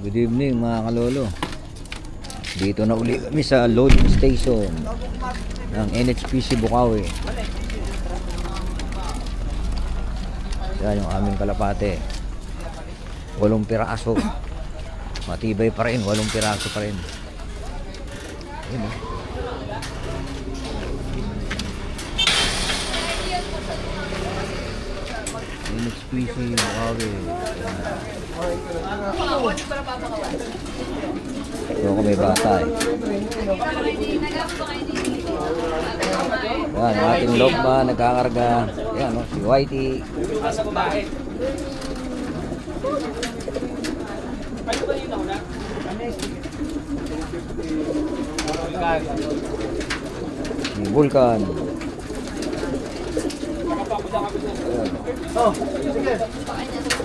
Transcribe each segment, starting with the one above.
Good evening mga kalolo. Dito na uli kami sa loading station ng NHPC Bukawi. Yan yung aming kalapate. 8 piraso. Matibay pa rin, 8 piraso pa rin. Yun eh. NHPC Bukawi. Ito ako may bata eh. Yan, ang ating logba nagkakarga. Yan, no? Si Whitey. Si Vulcan.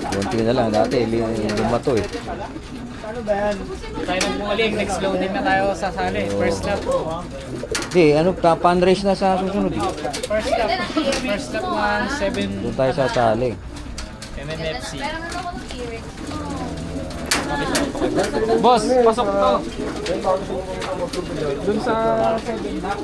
Bunti na lang dati, lumato eh. Ano ba yan? Tayo nang bumalik, next loading na tayo sa sali. First lap. Hindi, ano, pan-race na sa susunod eh. First lap ng 7 Doon tayo sa sali. MMFC. Boss, pasok to. Doon sa 7 lap.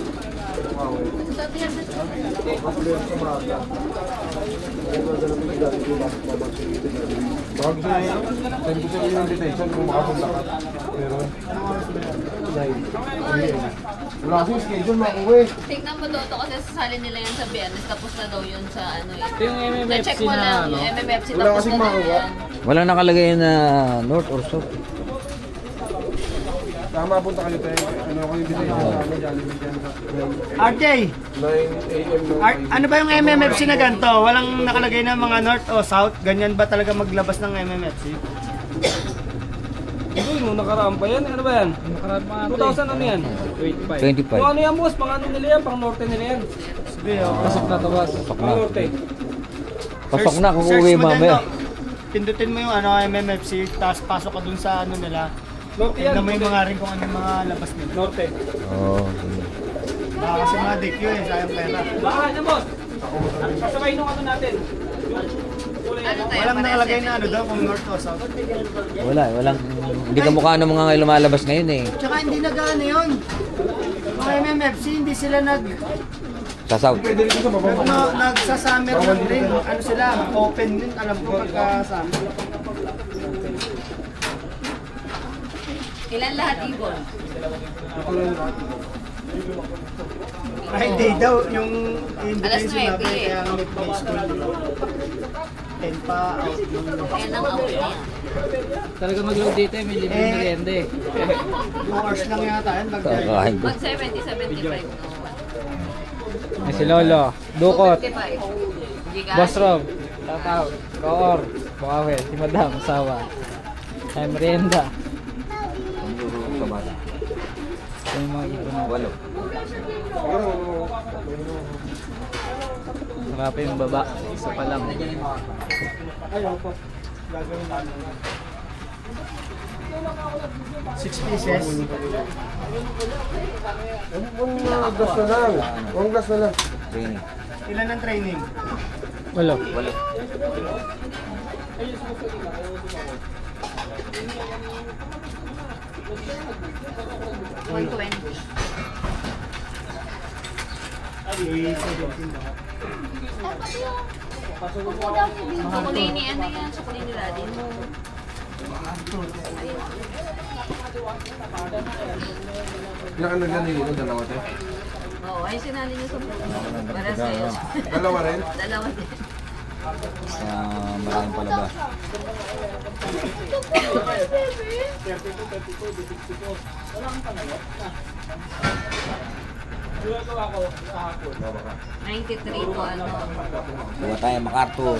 Bago sa iyo, send ko sa iyo yung invitation kung makapunta ka. Meron. Wala kasing schedule, makuwi. Tignan mo Toto kasi sasali nila yan sa Biyernes tapos na daw yun sa ano eh. Ito yung MMFC Na-check mo na lang ano. yung MMFC Wala tapos kasing na daw makuha. yan. Walang nakalagay na north or south. Tama, punta kayo tayo. Ano ako yung invitation sa amin, Jollibee dyan sa RJ, 9 a.m. ano ba yung MMFC na ganito? Walang nakalagay na mga north o south? Ganyan ba talaga maglabas ng MMFC? Uy, nung nakaraan pa yan. Ano ba yan? Nakaraan pa nga 2,000 ano yan? 25. Kung 25. ano yan, boss? Pang ano nila yan? Pang norte nila yan. Sige, oh. Pasok na to boss. Pasok Pang na. norte. Pasok na kung Search uwi mo din, mamaya. no? Pindutin mo yung ano, MMFC, tapos pasok ka dun sa ano nila. Norte yan. Tignan mo yung mga rin kung ano yung mga labas nila. Norte. Oo. Baka kasi mga DQ eh, sayang pera. Baka yan, boss. Kasabay nung ano natin. Ano tayo? Walang parehas nakalagay yan na eh. ano daw kung north o south. Walang, hindi ka mukha ng mga lumalabas ngayon eh. Tsaka hindi nag-ano yun. Mga MMFC, hindi sila Sa south. Pwede rin sa baba. nagsasummer lang rin. Ano sila, open din, alam ko pagka-summer. Ilan lahat ibon? Friday daw, yung invitation Alas 9 natin, eh. kaya nga may play school. 10 pa, out yung Ayan ang out na yan. Talaga mag-load dito eh. May libre merienda eh. 2 hours lang yata yan, Kakain ko. Mag 70-75 no. Ay, si Lolo. Dukot. 255. Gigas. Boss Rob. Tataw. Koor. Bukawi. Si Madam. Sawa. Ay, merienda. Ito yung mga ibon. Walo. Wala pa yung baba. Isa pa lang. Ayaw po. Gagawin namin. 6 pieces. One glass na lang. One glass na lang. Training. Ilan ang training? Walo. Walo. Sukulini, ano yan? Sukulini daddy mo. Ilang ano dyan nilito? Dalawa tayo? Oo, ay sinali niyo sa puno. Para sa'yo. Dalawa rin? Dalawa din. Sa maraming palabas. Baba ka. 93 po ano. Buwa tayo MacArthur.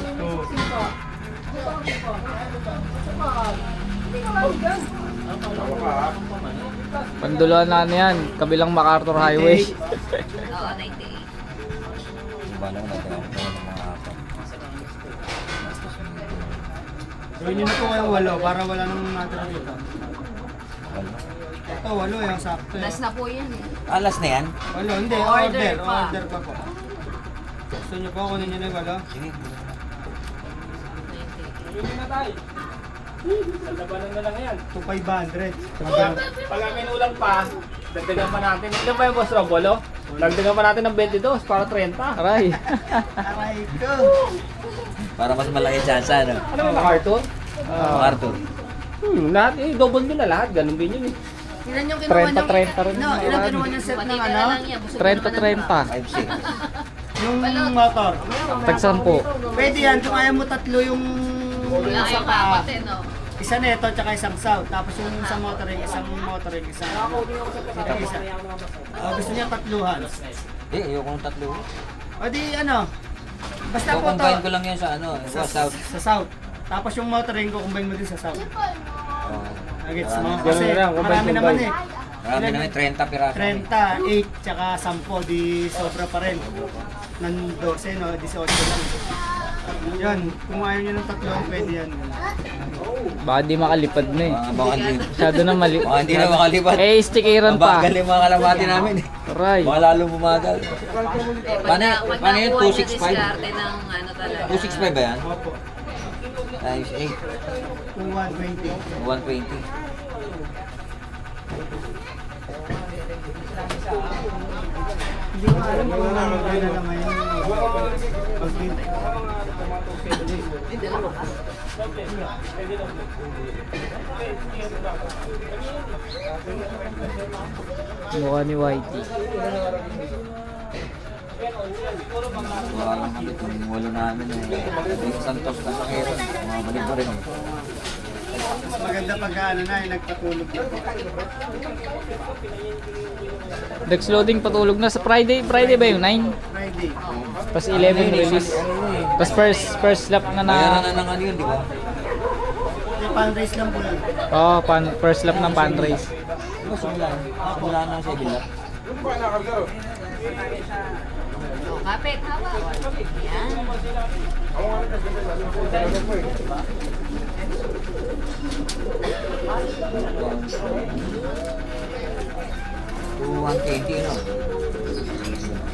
Baba ka ha. Panduluan na ano yan. Kabilang MacArthur Highway. Oo, 98. Iba lang natin ako ng mga apat. Gawin nyo na po kayong 8 para wala nang natira dito. Walo. Ito, 8 yung sakto. Last na po yan eh. Alas na yan? 8, hindi, Order order. pa. Order pa po. Gusto nyo po, kunin nyo na yung 8? Sige. 98. Tuloy na tayo. Labanan na lang yan. 2,500. Pag kinulang pa, dagdagan pa natin. Ilan ba yung boss Robolo? Dagdagan pa natin ng 22 para 30. Aray. Aray ko. Para mas malaki chance, ano? Ano ba yung carton? Arthur. Lahat double nyo na lahat. Ganun din yun eh. Ilan yung kinuha niyo? 30 rin. No, ilang kinuha niyang set ng Pati ka ano? na lang yan. busog na naman 30. 5-6. Yung motor. Tagsampo. Pwede yan, kung ayaw mo tatlo yung Wala isa kayong pa. apat eh, no? Isa neto, tsaka isang south. Tapos yung isang motoring, isang isa. Gusto niya tatluhan. Ayoko ng tatlo. O di ano, basta po to. Combine ko lang yan sa ano, sa South. Sa south. Tapos yung motoring ko, combine mo din sa south. Gets mo? Marami. Kasi Ganun lang, combine, marami naman eh. Marami naman, 30 piraso. 30, 8, tsaka 10, di sobra pa rin. Ng 12, no? 18 lang. Yan, kung ayaw nyo ng tatlo, pwede yan. Baka di makalipad na eh. Baka hindi. Masyado na mali. Baka hindi na makalipat. Eh, stickeran Ang pa. bagal yung mga kalamati namin. Aray. Baka lalong bumagal. Paano yun? 265? Diskarte ng ano talaga. 265 ba yan? Opo, Times 8. 120. 120. Hindi ko alam kung ano na lang ngayon. Mukha ni Whitey. Wala lang kami itong walo namin eh. Yung Santos na sakero. Mabalik pa rin. Mas maganda pag ano na, yung nagpatulog dito. Dex loading patulog na sa Friday. Friday ba yung 9? Friday. Tapos 11 release. Tapos first lap na Bayaran na. na ng ano yun, di ba? Yung pan-race lang po yun. Oh, first lap ng pan race. Diba simula? Simula na sa ibilap. Oh, kapit, hawak. Yan. To 120 no?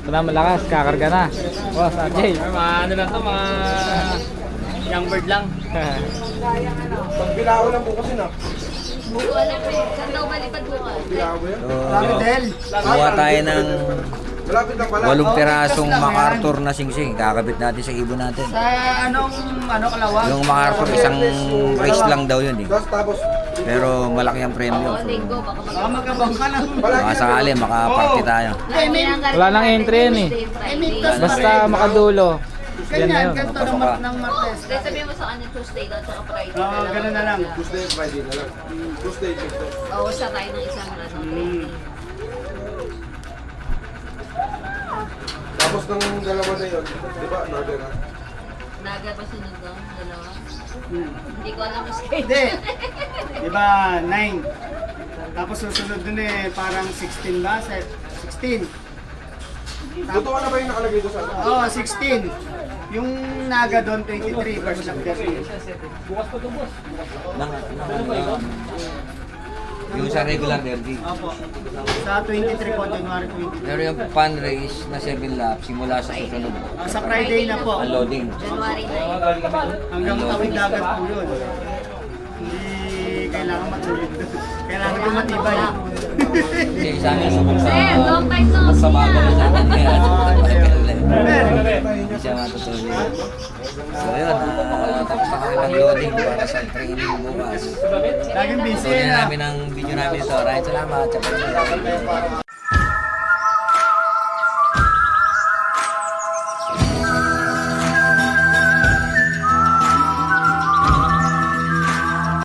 Ito na malakas, kakarga na. Boss, RJ. Mga ano lang to, mga young bird lang. Pagbilao lang bukas yun ah. Buko alam eh. Saan daw malipad bukas? Bilao yan. Rodel. Kuha tayo ng Malapit lang pala. 8 pirasong MacArthur na singsing. Kakabit natin sa ibon natin. Sa anong kalawag? Yung MacArthur, isang race lang daw yun eh. Tapos, Pero malaki ang premyo. Oo, linggo. Baka Baka magkabang ka ng... Baka sakali, makaparty tayo. Wala nang entry yan eh. Basta makadulo. Yan na Ganyan, yun. ganito Pasok ka. ng Martes. Dahil sabihin mo sa kanya Tuesday daw, tsaka Friday. Oo, ganun na lang. Tuesday, Friday na lang. Tuesday, Tuesday. Oo, sa tayo ng isang ano, training. Tapos ng dalawa na yun, di ba, Northern ha? Naga pa sunod doon, dalawa. Hindi ko alam yung schedule. Hindi. Di ba, 9. Tapos susunod dun eh, parang 16 ba? 16. Luto ka na ba yung nakalagay doon sa ano? Oo, 16. Yung Naga doon, 23. First of 30. Yung sa regular derby. Opo. Sa 23 po, January 20. Pero yung fun race na 7 laps, simula sa susunod. Sa Friday na po. Unloading. January 9. Hanggang tawid dagat po yun. Hindi kailangan matulid doon. Kailangan yung matibay. Kasi sa amin, subok sa... Sir, long time no Sa see bagal na sa atin. Kaya Pero, hindi siya matutulid. So yun, tapos na kami mag-loading para sa training bukas. laging busy Tuloy na. namin ang video namin ito. Maraming salamat. Tsaka